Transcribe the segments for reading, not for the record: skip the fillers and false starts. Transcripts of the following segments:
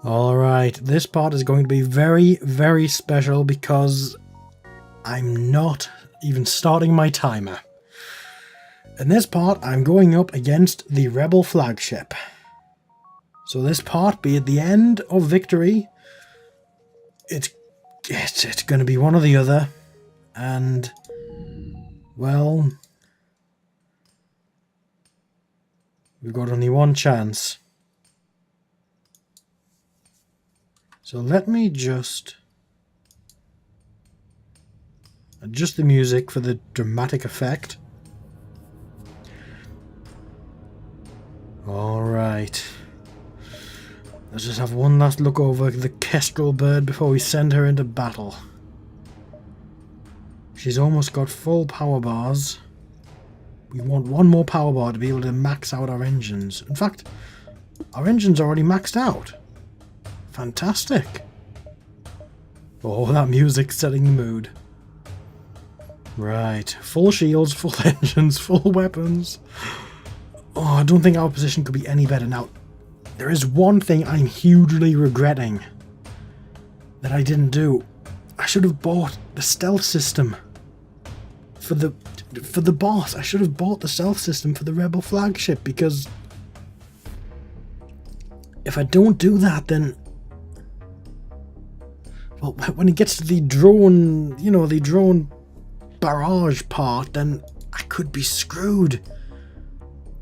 Alright, this part is going to be very, very special because I'm not even starting my timer. In this part, I'm going up against the Rebel flagship. So this part, be at the end of victory, it's going to be one or the other, and, well, we've got only one chance. So let me just adjust the music for the dramatic effect. Alright. Let's just have one last look over the Kestrel bird before we send her into battle. She's almost got full power bars. We want one more power bar to be able to max out our engines. In fact, our engine's already maxed out. Fantastic. Oh, that music's setting the mood. Right, full shields, full engines, full weapons. Oh, I don't think our position could be any better now. There is one thing I'm hugely regretting that I didn't do. I should have bought the stealth system for the boss. I should have bought the stealth system for the Rebel flagship, because if I don't do that, then, well, when it gets to the drone, you know, the drone barrage part, then I could be screwed.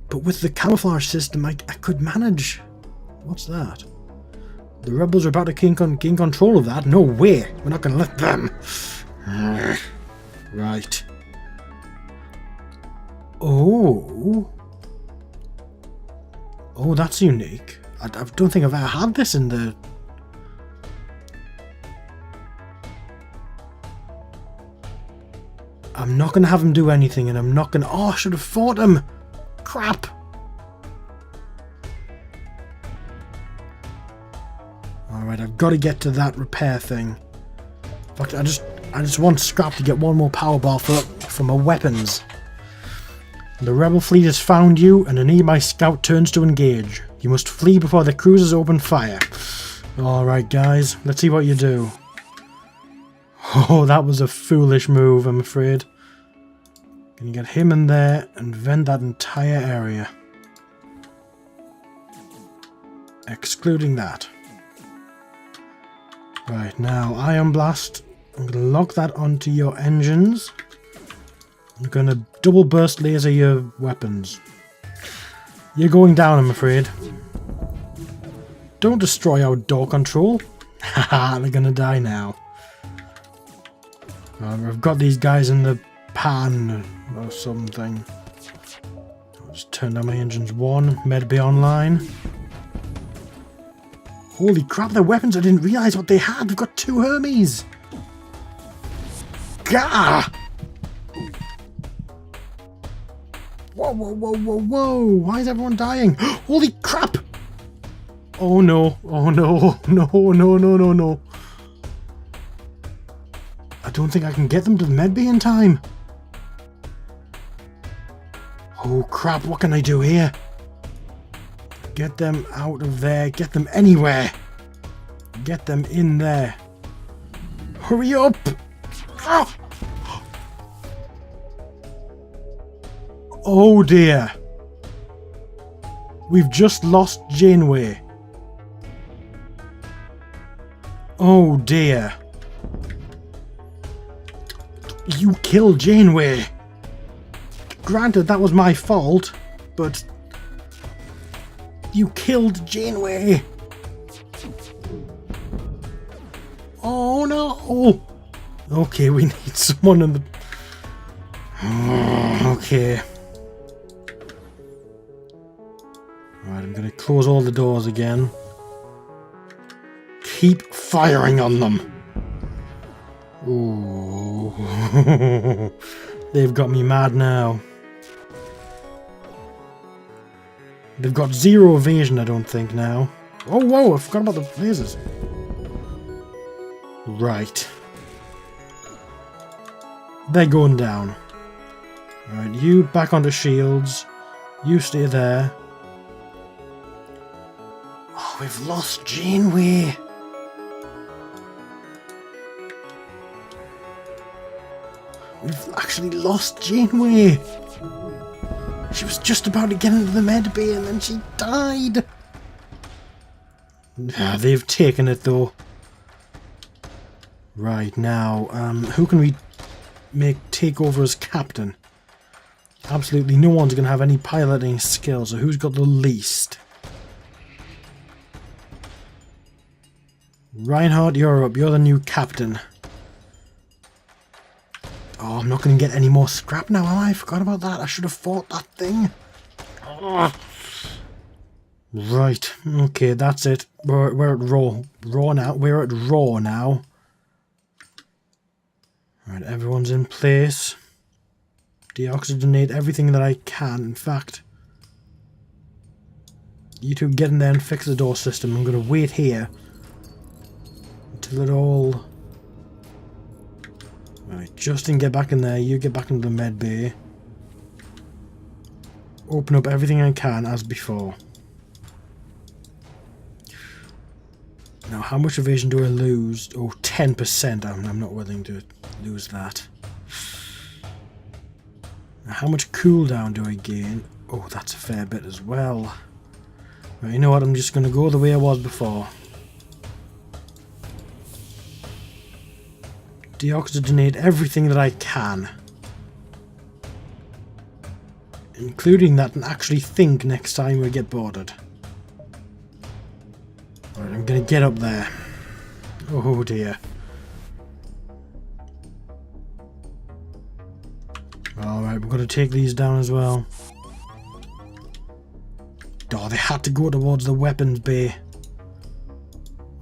But with the camouflage system, I could manage. What's that? The rebels are about to gain control of that? No way! We're not going to let them. Right. Oh. Oh, that's unique. I don't think I've ever had this in the... I'm not going to have him do anything, and I'm not going to... Oh, I should have fought him! Crap! Alright, I've got to get to that repair thing. In fact, I just want scrap to get one more power bar for my weapons. The rebel fleet has found you, and a nearby scout turns to engage. You must flee before the cruisers open fire. Alright guys, let's see what you do. Oh, that was a foolish move, I'm afraid. Can you get him in there and vent that entire area? Excluding that. Right, now, Ion Blast. I'm going to lock that onto your engines. I'm going to double burst laser your weapons. You're going down, I'm afraid. Don't destroy our door control. Haha, they're going to die now. I've got these guys in the pan or something. I'll just turn down my engines. One, med be online. Holy crap, their weapons, I didn't realise what they had. They've got 2 Hermes. Gah! Whoa, whoa, whoa, whoa, whoa. Why is everyone dying? Holy crap! Oh no, oh no, no, no, no, no, no. I don't think I can get them to the medbay in time. Oh crap, what can I do here? Get them out of there. Get them anywhere. Get them in there. Hurry up! Ah! Oh dear. We've just lost Janeway. Oh dear. You killed Janeway. Granted, that was my fault, but... You killed Janeway! Oh no! Okay, we need someone in the... Okay. Alright, I'm gonna close all the doors again. Keep firing on them! Ooh. They've got me mad now. They've got 0 evasion, I don't think, now. Oh, whoa, I forgot about the lasers. Right. They're going down. Alright, you back onto shields. You stay there. Oh, we've lost Janeway. We've actually lost Janeway. She was just about to get into the med bay and then she died. Ah, they've taken it though. Right, now, who can we take over as captain? Absolutely no one's going to have any piloting skills, so who's got the least? Reinhardt, you're up. You're the new captain. Oh, I'm not going to get any more scrap now, am I? I forgot about that. I should have fought that thing. Oh. Right. Okay, that's it. We're at Raw now. We're at Raw now. Right, everyone's in place. Deoxygenate everything that I can. In fact, you two get in there and fix the door system. I'm going to wait here until it all... Right, Justin, get back in there. You get back into the med bay. Open up everything I can as before. Now, how much evasion do I lose? Oh, 10%. I'm not willing to lose that. Now, how much cooldown do I gain? Oh, that's a fair bit as well. Right, you know what? I'm just going to go the way I was before. Deoxygenate everything that I can. Including that and actually think next time we get boarded. Alright, I'm going to get up there. Oh dear. Alright, we're going to take these down as well. Oh, they had to go towards the weapons bay.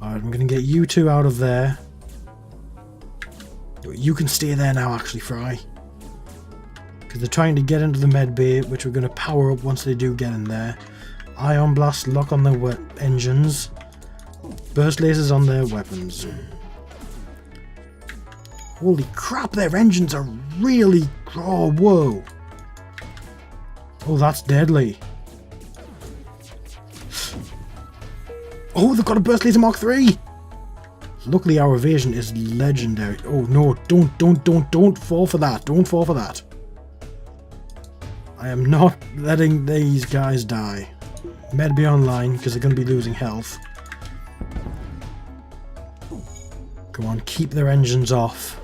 Alright, I'm going to get you two out of there. You can stay there now, actually, Fry. Because they're trying to get into the med bay, which we're going to power up once they do get in there. Ion blast, lock on their engines. Burst lasers on their weapons. Holy crap, their engines are really... Oh, whoa. Oh, that's deadly. Oh, they've got a burst laser Mark III! Luckily our evasion is legendary. Oh no, don't fall for that. Don't fall for that. I am not letting these guys die. Med be online because they're going to be losing health. Come on, keep their engines off.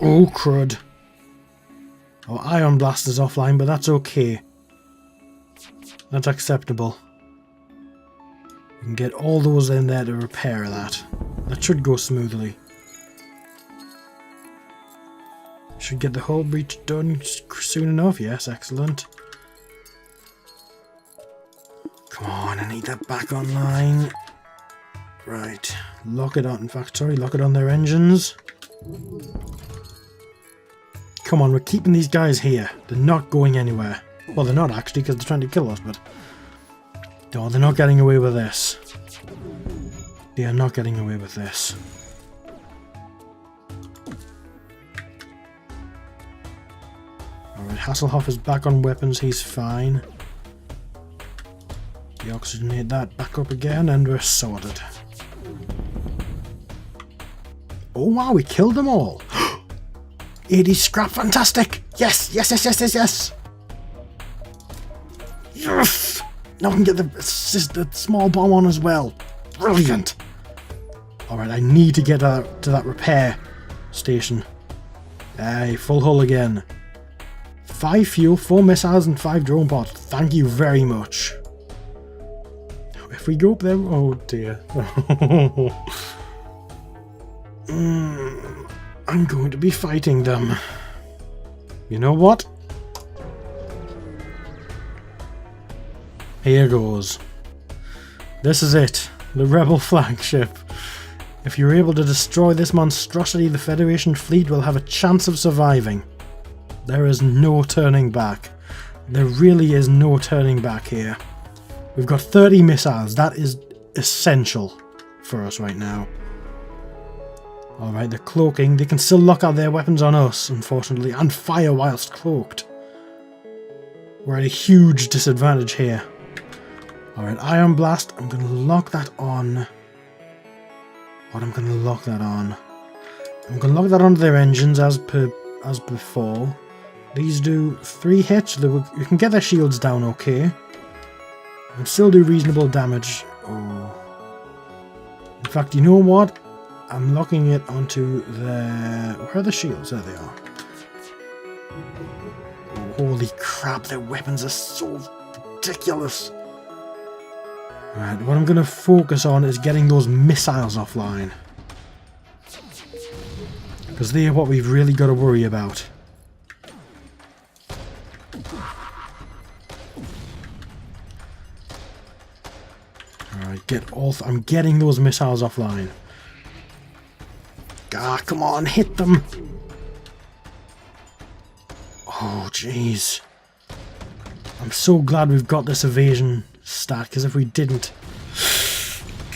Oh crud. Oh, Ion Blast is offline, but that's okay. That's acceptable. We can get all those in there to repair that. That should go smoothly. Should get the hull breach done soon enough. Yes, excellent. Come on, I need that back online. Right, lock it on. In fact, sorry, lock it on their engines. Come on, we're keeping these guys here. They're not going anywhere. Well, they're not actually, because they're trying to kill us, but... No, they're not getting away with this. They are not getting away with this. Alright, Hasselhoff is back on weapons, he's fine. Deoxygenate that back up again, and we're sorted. Oh wow, we killed them all! 80 scrap, fantastic! Yes, yes, yes, yes, yes, yes! Yes! Now I can get the small bomb on as well. Brilliant! Alright, I need to get to that repair station. Hey, full hull again. 5 fuel, 4 missiles and 5 drone pods. Thank you very much. If we go up there... Oh dear. I'm going to be fighting them. You know what? Here goes. This is it. The Rebel flagship. If you're able to destroy this monstrosity, the Federation fleet will have a chance of surviving. There is no turning back. There really is no turning back here. We've got 30 missiles. That is essential for us right now. Alright, they're cloaking. They can still lock out their weapons on us, unfortunately, and fire whilst cloaked. We're at a huge disadvantage here. Alright, Iron Blast. I'm going to lock that on. What I'm going to lock that on? I'm going to lock that onto their engines as before. These do 3 hits. You can get their shields down okay. And still do reasonable damage. Oh. In fact, you know what? I'm locking it onto their... Where are the shields? There they are. Holy crap, their weapons are so ridiculous. Right, what I'm going to focus on is getting those missiles offline. Because they are what we've really got to worry about. Alright, I'm getting those missiles offline. Ah, come on, hit them! Oh, jeez. I'm so glad we've got this evasion stat, because if we didn't...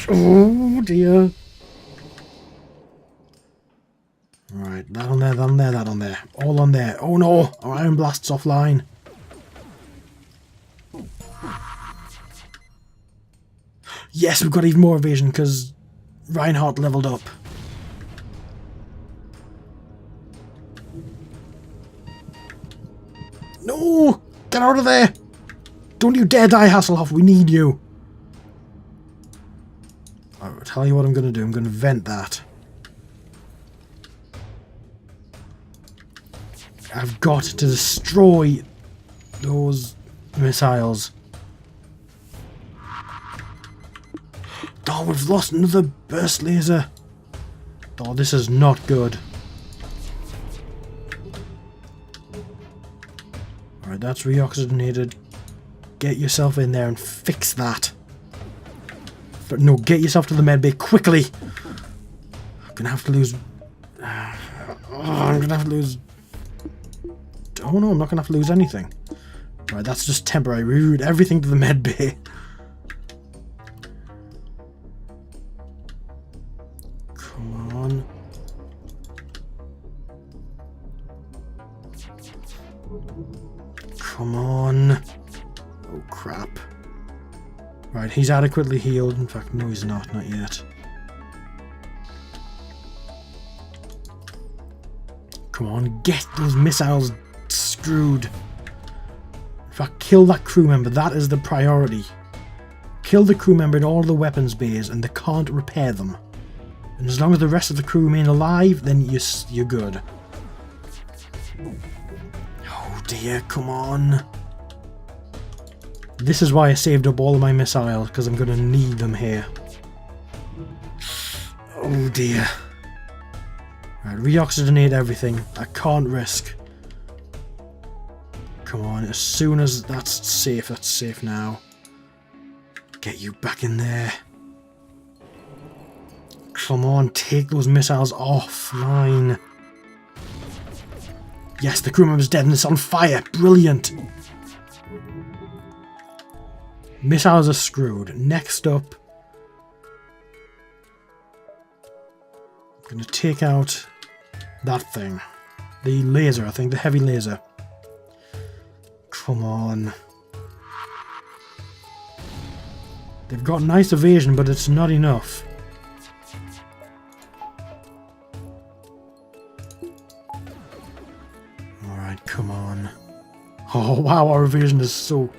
Oh, dear. Right, that on there, that on there, that on there. All on there. Oh no! Our Iron Blast's offline. Yes, we've got even more evasion, because Reinhardt leveled up. No! Get out of there! Don't you dare die, Hasselhoff, we need you! I'll tell you what I'm going to do, I'm going to vent that. I've got to destroy those missiles. Oh, we've lost another burst laser. Oh, this is not good. Alright, that's reoxygenated. Get yourself in there and fix that. But no, get yourself to the medbay quickly. I'm gonna have to lose... I'm gonna have to lose... Oh no, I'm not gonna have to lose anything. Alright, that's just temporary. We reroute everything to the medbay. Come on. Come on. Oh crap. Right, he's adequately healed. In fact, no he's not yet. Come on, get those missiles screwed. In fact, kill that crew member. That is the priority. Kill the crew member in all the weapons bays and they can't repair them. And as long as the rest of the crew remain alive, then you're good. Oh dear, come on. This is why I saved up all of my missiles, because I'm going to need them here. Oh dear. Right, reoxygenate everything. I can't risk. Come on, as soon as that's safe now. Get you back in there. Come on, take those missiles offline. Yes, the crew member's dead and it's on fire. Brilliant. Missiles are screwed. Next up, I'm going to take out that thing. The laser, I think. The heavy laser. Come on. They've got nice evasion, but it's not enough. Alright, come on. Oh, wow, our evasion is so...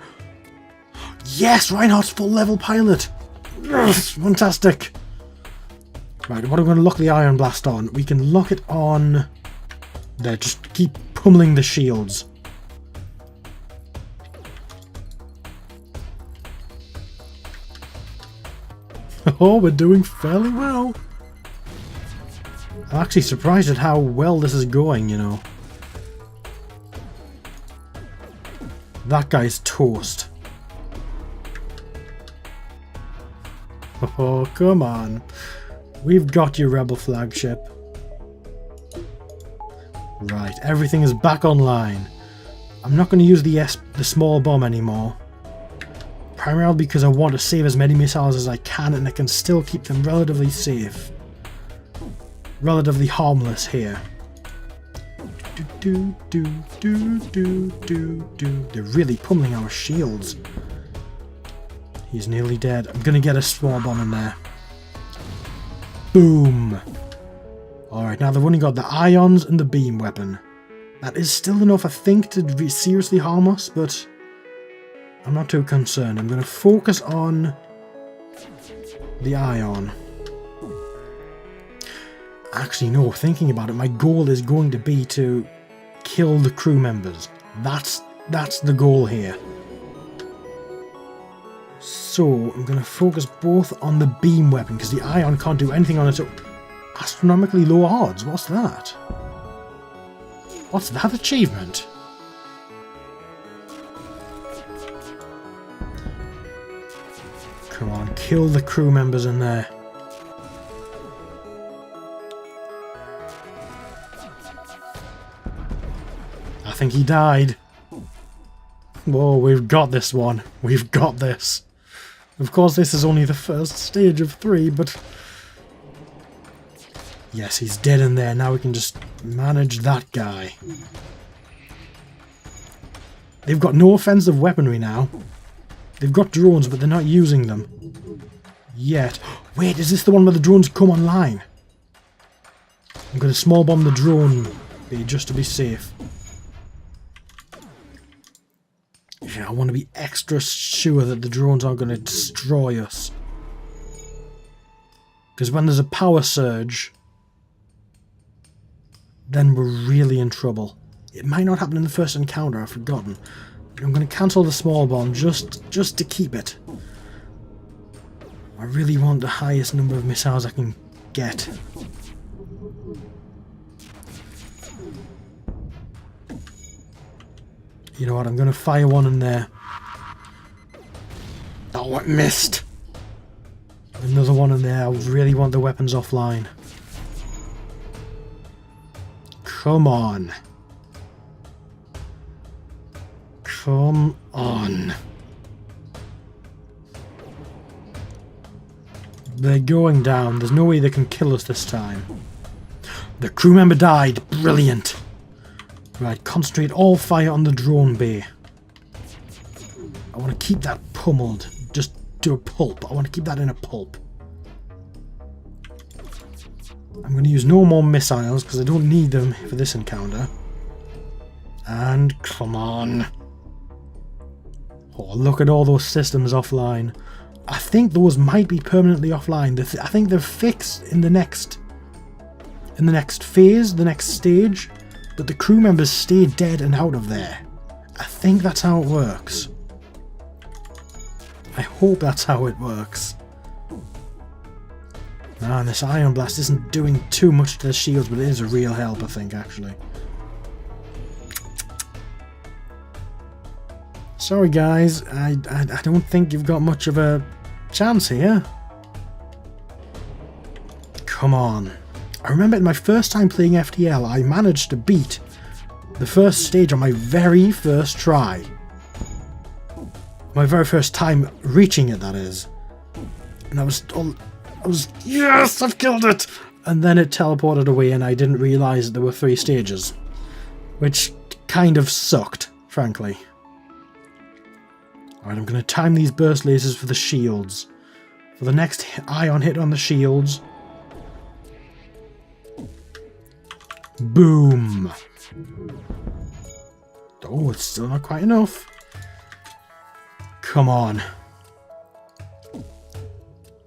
Yes, Reinhardt's full level pilot. Yes, fantastic. Right, what am I going to lock the Iron Blast on? We can lock it on there. Just keep pummeling the shields. Oh, we're doing fairly well. I'm actually surprised at how well this is going, you know. That guy's toast. Oh, come on. We've got your rebel flagship. Right, everything is back online. I'm not going to use the small bomb anymore. Primarily because I want to save as many missiles as I can and I can still keep them relatively safe. Relatively harmless here. They're really pummeling our shields. He's nearly dead. I'm gonna get a small bomb in there. Boom! Alright, now they've only got the ions and the beam weapon. That is still enough, I think, to seriously harm us, but I'm not too concerned. I'm gonna focus on the ion. Actually, no, thinking about it, my goal is going to be to kill the crew members. That's the goal here. So, I'm going to focus both on the beam weapon, because the ion can't do anything on its own. Astronomically low odds, what's that? What's that achievement? Come on, kill the crew members in there. I think he died. Whoa, we've got this one. We've got this. Of course, this is only the first stage of 3, but... Yes, he's dead in there. Now we can just manage that guy. They've got no offensive weaponry now. They've got drones, but they're not using them. Yet. Wait, is this the one where the drones come online? I'm going to small bomb the drone bay just to be safe. Yeah, I want to be extra sure that the drones aren't going to destroy us. Because when there's a power surge, then we're really in trouble. It might not happen in the first encounter, I've forgotten. I'm going to cancel the small bomb just to keep it. I really want the highest number of missiles I can get. You know what, I'm going to fire one in there. Oh, it missed! Another one in there. I really want the weapons offline. Come on. Come on. They're going down. There's no way they can kill us this time. The crew member died. Brilliant. Right, concentrate all fire on the drone bay. I want to keep that pummeled. Just do a pulp. I want to keep that in a pulp. I'm going to use no more missiles because I don't need them for this encounter. And come on. Oh, look at all those systems offline. I think those might be permanently offline. I think they're fixed in the next phase, the next stage. But the crew members stay dead and out of there. I think that's how it works. I hope that's how it works. Ah, and this Ion Blast isn't doing too much to the shields, but it is a real help, I think, actually. Sorry guys, I don't think you've got much of a chance here. Come on. I remember my first time playing FTL, I managed to beat the first stage on my very first try. My very first time reaching it, that is. And I was, yes, I've killed it! And then it teleported away and I didn't realise there were 3 stages. Which kind of sucked, frankly. Alright, I'm going to time these burst lasers for the shields. For the next ion hit on the shields. Boom! Oh, it's still not quite enough. Come on.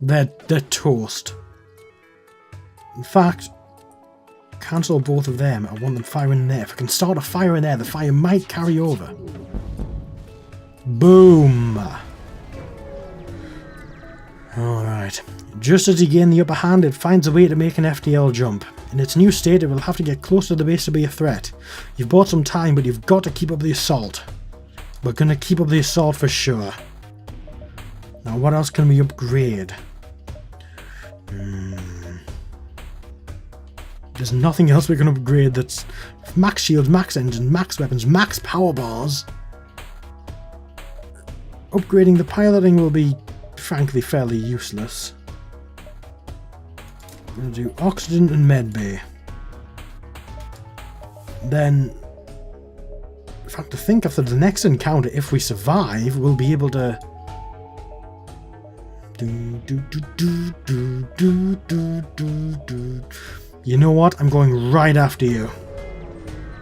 They're toast. In fact, cancel both of them. I want them firing there. If I can start a fire in there, the fire might carry over. Boom! Alright. Just as you gain the upper hand, it finds a way to make an FTL jump. In its new state, it will have to get close to the base to be a threat. You've bought some time, but you've got to keep up the assault. We're going to keep up the assault for sure. Now, what else can we upgrade? There's nothing else we can upgrade that's max shields, max engines, max weapons, max power bars. Upgrading the piloting will be, frankly, fairly useless. We'll do oxygen and medbay. Then, in fact, I think after the next encounter, if we survive, we'll be able to You know what? I'm going right after you.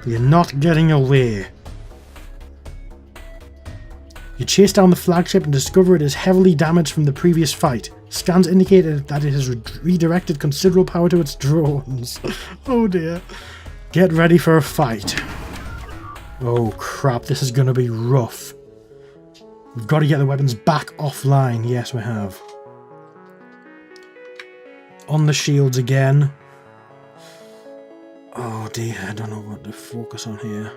You're not getting away. You chase down the flagship and discover it is heavily damaged from the previous fight. Scans indicate that it has redirected considerable power to its drones. Oh dear. Get ready for a fight. Oh crap, this is going to be rough. We've got to get the weapons back offline. Yes, we have. On the shields again. Oh dear, I don't know what to focus on here.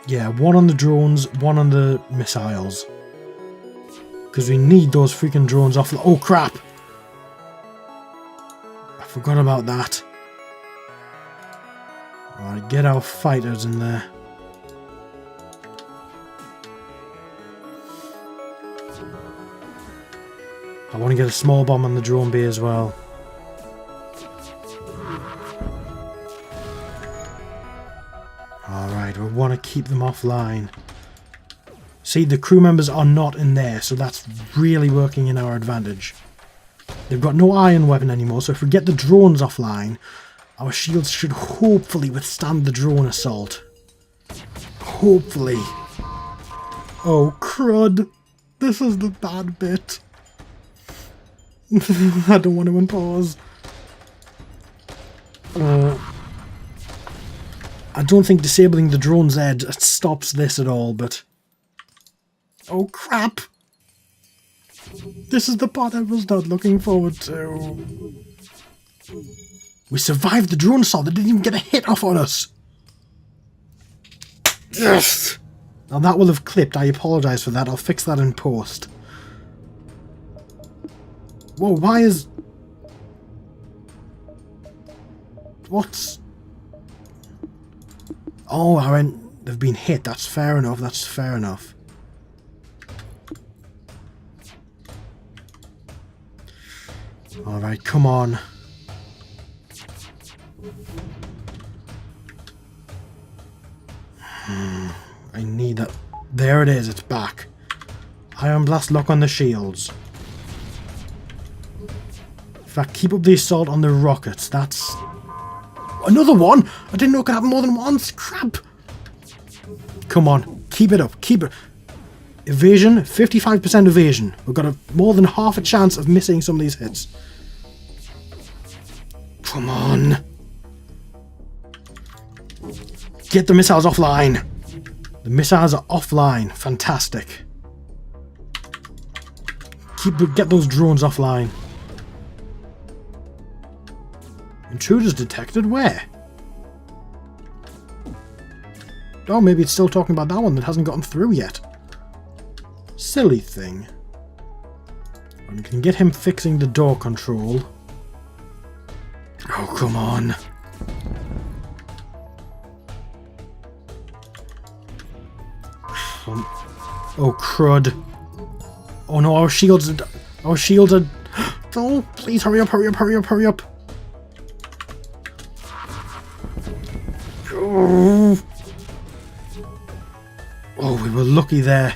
Yeah, one on the drones, one on the missiles. Because we need those freaking drones off. Oh crap! I forgot about that. Alright, get our fighters in there. I want to get a small bomb on the drone bay as well. Alright, we want to keep them offline. See, the crew members are not in there, so that's really working in our advantage. They've got no iron weapon anymore, so if we get the drones offline, our shields should hopefully withstand the drone assault. Hopefully. Oh, crud. This is the bad bit. I don't want to unpause. I don't think disabling the drone's edge stops this at all, but... Oh crap! This is the part I was not looking forward to. We survived the drone assault. They didn't even get a hit off on us. Yes! Now that will have clipped. I apologise for that. I'll fix that in post. Whoa, why is... What's... Oh, they've been hit. That's fair enough. That's fair enough. Alright, come on. I need that. There it is. It's back. Iron Blast lock on the shields. In fact, keep up the assault on the rockets. That's... Another one! I didn't know it could happen more than once. Crap! Come on. Keep it up. Keep it. Evasion. 55% evasion. We've got more than half a chance of missing some of these hits. Come on. Get the missiles offline. The missiles are offline. Fantastic. Get those drones offline. Intruders detected? Where? Oh, maybe it's still talking about that one that hasn't gotten through yet. Silly thing. We can get him fixing the door control. Oh, come on. Oh, crud. Oh no, our shields are... Oh, please hurry up, hurry up, hurry up, hurry up. Oh, we were lucky there.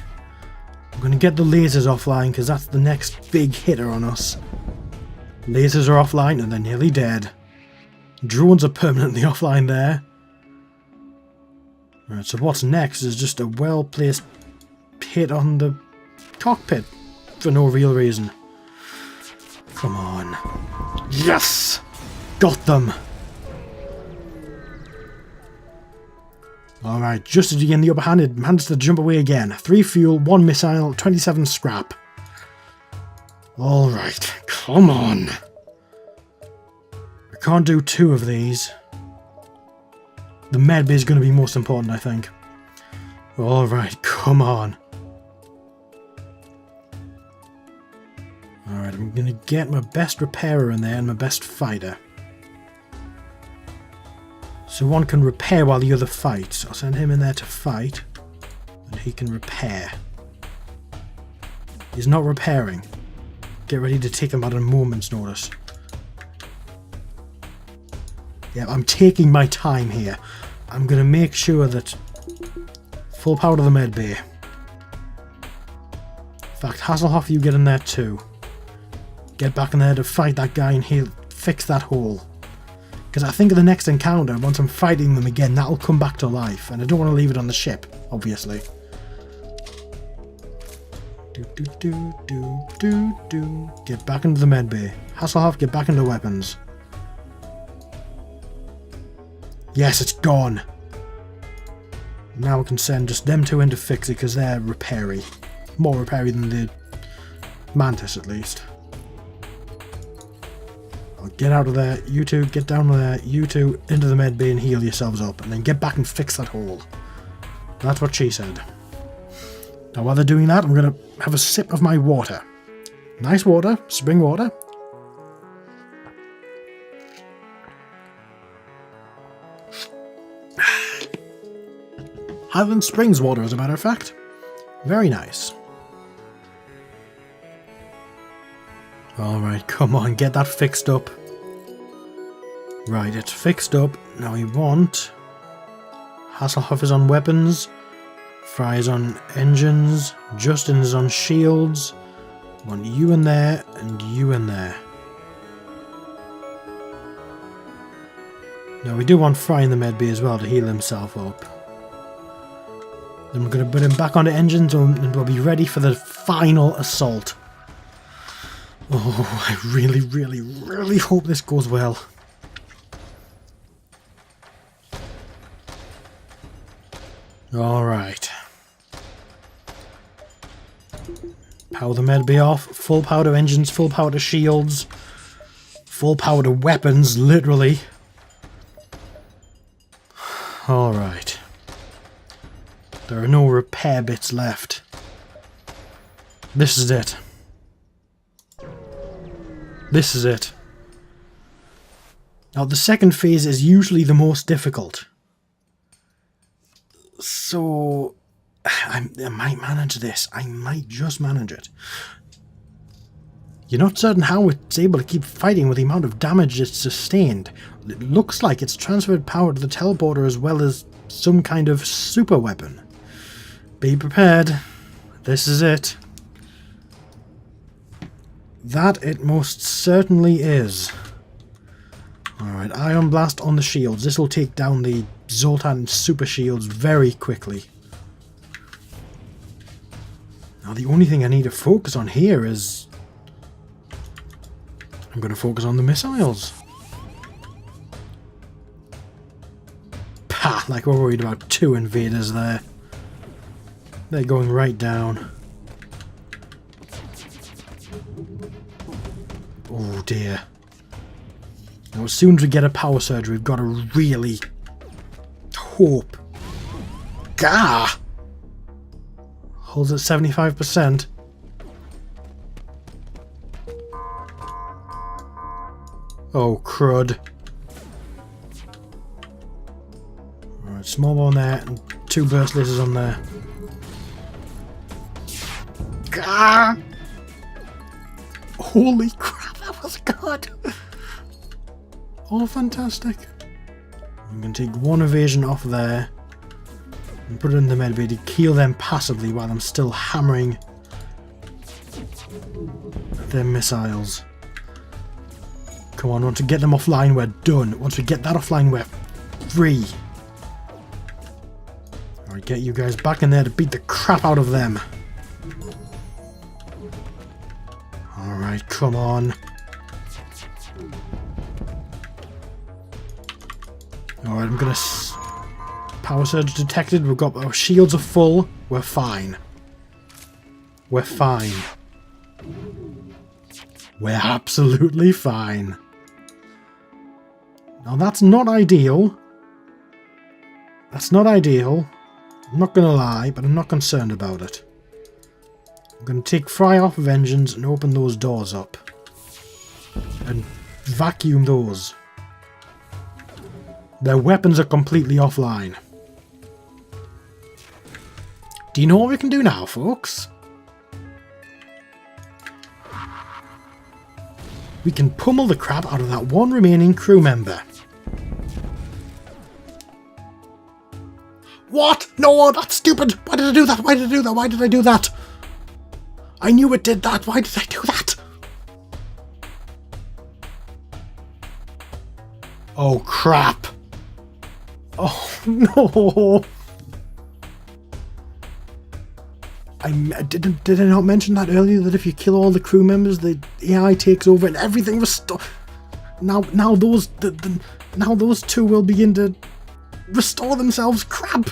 I'm going to get the lasers offline because that's the next big hitter on us. Lasers are offline and they're nearly dead. Drones are permanently offline there. Alright, so what's next is just a well-placed hit on the cockpit for no real reason. Come on. Yes! Got them! Alright, just as you gain the upper hand, it manages to jump away again. 3 fuel, 1 missile, 27 scrap. Alright, come on. I can't do 2 of these. The med bay is going to be most important, I think. Alright, come on. Alright, I'm going to get my best repairer in there and my best fighter. So one can repair while the other fights. I'll send him in there to fight. And he can repair. He's not repairing. Get ready to take him at a moment's notice. Yeah, I'm taking my time here. I'm going to make sure that... Full power to the med bay. fact, Hasselhoff, you get in there too. Get back in there to fight that guy and he'll fix that hole. Because I think in the next encounter, once I'm fighting them again, that'll come back to life. And I don't want to leave it on the ship, obviously. Get back into the med bay. Hasselhoff, get back into weapons. Yes, it's gone. Now we can send just them two in to fix it because they're repairy. More repairy than the Mantis, at least. I'll get out of there. You two, get down there. You two, into the med bay and heal yourselves up. And then get back and fix that hole. That's what she said. Now while they're doing that, I'm going to have a sip of my water. Nice water. Spring water. Highland Springs water, as a matter of fact. Very nice. Alright, come on, get that fixed up. Right, it's fixed up. Now we want... Hasselhoff is on weapons. Fry is on engines. Justin is on shields. I want you in there, and you in there. Now we do want Fry in the medbay as well to heal himself up. Then we're going to put him back onto engines and we'll be ready for the final assault. Oh, I really, really, really hope this goes well. Alright. Power the medbay off. Full power to engines, full power to shields. Full power to weapons, literally. Alright. There are no repair bits left. This is it. This is it. Now the second phase is usually the most difficult. So I might manage this. I might just manage it. You're not certain how it's able to keep fighting with the amount of damage it's sustained. It looks like it's transferred power to the teleporter as well as some kind of super weapon. Be prepared. This is it. That it most certainly is. Alright, Ion Blast on the shields. This will take down the Zoltan super shields very quickly. Now the only thing I need to focus on here is... I'm going to focus on the missiles. Pah, like we're worried about two invaders there. They're going right down. Oh dear. Now as soon as we get a power surge, we've got to really hope. Gah! Holds at 75%. Oh crud. Alright, small one there and two burst lasers on there. Gah! Holy crap, that was good! Oh, fantastic. I'm going to take one evasion off there and put it in the medbay to kill them passively while I'm still hammering their missiles. Come on, once we get them offline, we're done. Once we get that offline, we're free. Alright, get you guys back in there to beat the crap out of them. Alright, come on. Alright, I'm gonna... Power surge detected. We've got... Our shields are full. We're fine. We're fine. We're absolutely fine. Now that's not ideal. That's not ideal. I'm not gonna lie, but I'm not concerned about it. I'm gonna take Fry off of engines and open those doors up. And vacuum those. Their weapons are completely offline. Do you know what we can do now, folks? We can pummel the crap out of that one remaining crew member. What? No, that's stupid! Why did I do that? Why did I do that? Why did I do that? I knew it did that! Why did I do that? Oh, crap! Oh, no! Did I not mention that earlier, that if you kill all the crew members, the AI takes over and everything restores? Now those two will begin to restore themselves. Crap!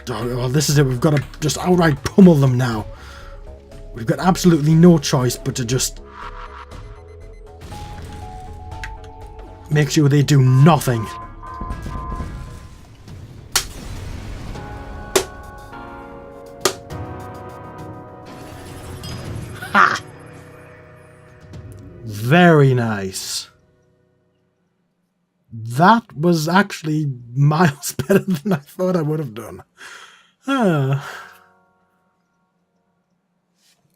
Oh, well, this is it. We've got to just outright pummel them now. We've got absolutely no choice but to just make sure they do nothing. Ha! Very nice. That was actually miles better than I thought I would have done.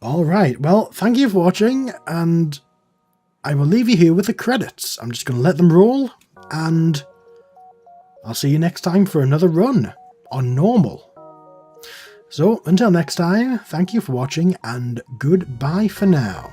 Alright, well, thank you for watching, and I will leave you here with the credits. I'm just going to let them roll, and I'll see you next time for another run on normal. So, until next time, thank you for watching, and goodbye for now.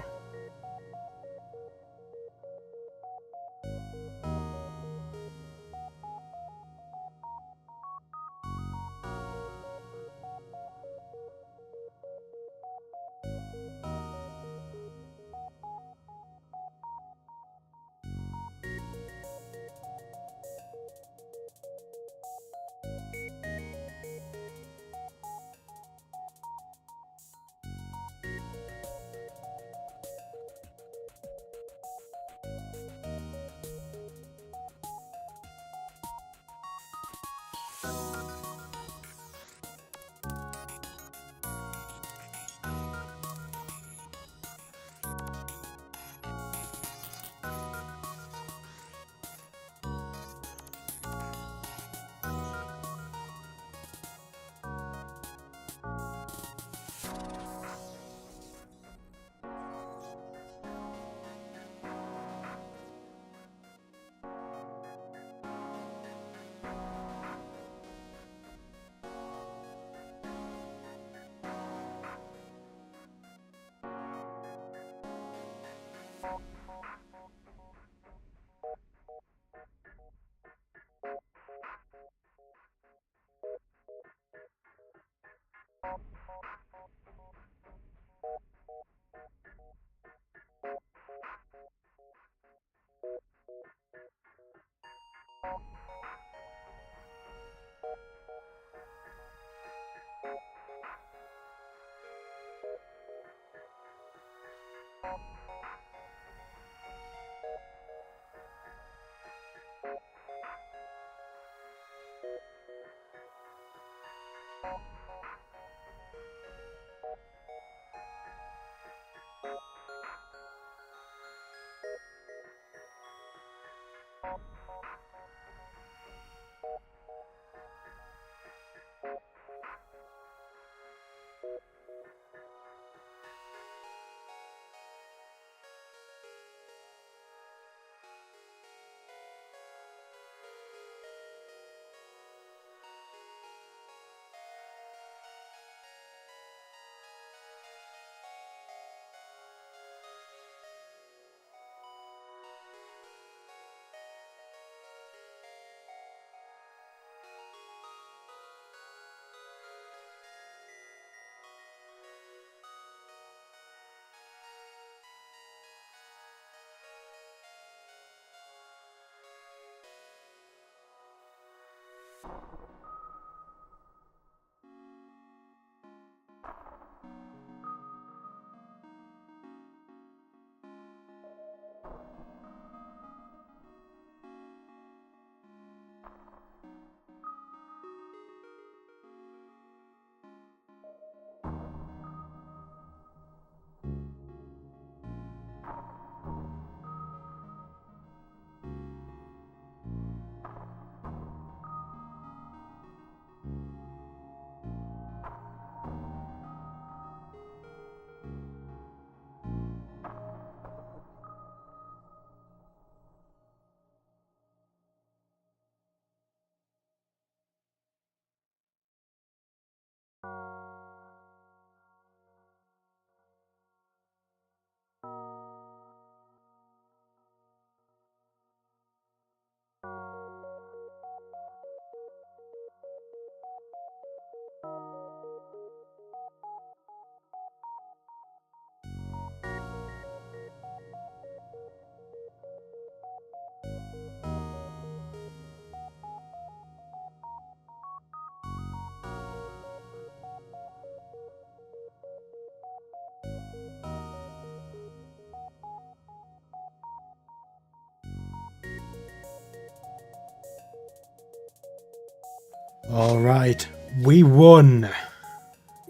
Alright, we won.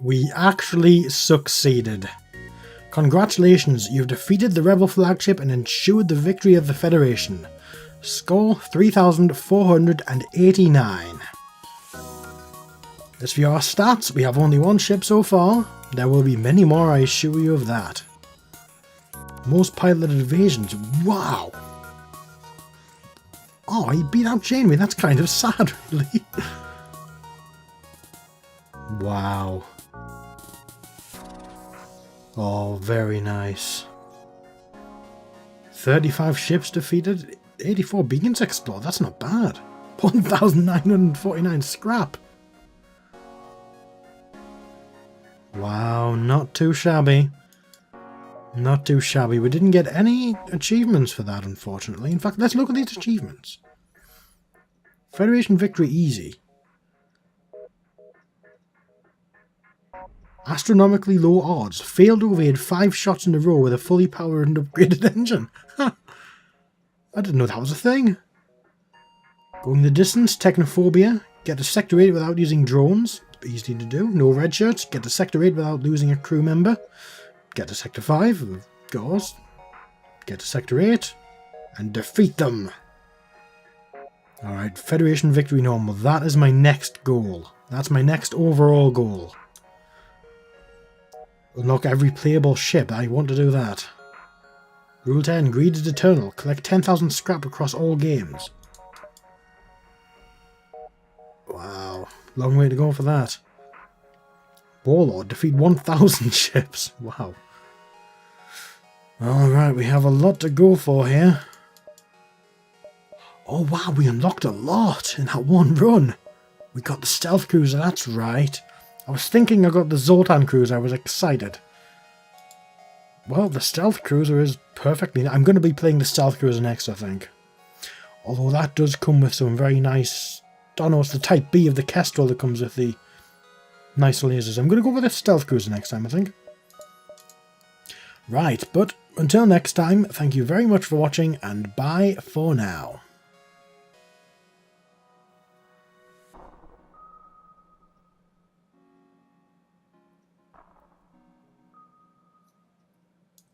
We actually succeeded. Congratulations, you've defeated the rebel flagship and ensured the victory of the Federation. Score 3,489. As for our stats, we have only one ship so far. There will be many more, I assure you of that. Most piloted invasions, wow! Oh, he beat out Janeway, that's kind of sad, really. Wow. Oh, very nice. 35 ships defeated, 84 beacons explored, that's not bad. 1,949 scrap. Wow, not too shabby. Not too shabby. We didn't get any achievements for that, unfortunately. In fact, let's look at these achievements. Federation victory easy. Astronomically low odds. Failed to evade 5 shots in a row with a fully powered and upgraded engine. I didn't know that was a thing. Going the distance, Technophobia. Get to Sector 8 without using drones. Easy to do. No red shirts. Get to Sector 8 without losing a crew member. Get to Sector 5. Of course. Get to Sector 8. And defeat them. Alright, Federation victory normal. That is my next goal. That's my next overall goal. Unlock every playable ship. I want to do that. Rule 10. Greed is eternal. Collect 10,000 scrap across all games. Wow. Long way to go for that. Warlord. Defeat 1,000 ships. Wow. Alright, we have a lot to go for here. Oh wow, we unlocked a lot in that one run. We got the stealth cruiser, that's right. I was thinking I got the Zoltan cruiser, I was excited. Well, the stealth cruiser is perfectly... I'm going to be playing the stealth cruiser next, I think. Although that does come with some very nice... I don't know, it's the Type B of the Kestrel that comes with the nice lasers. I'm going to go with the stealth cruiser next time, I think. Right, but until next time, thank you very much for watching, and bye for now.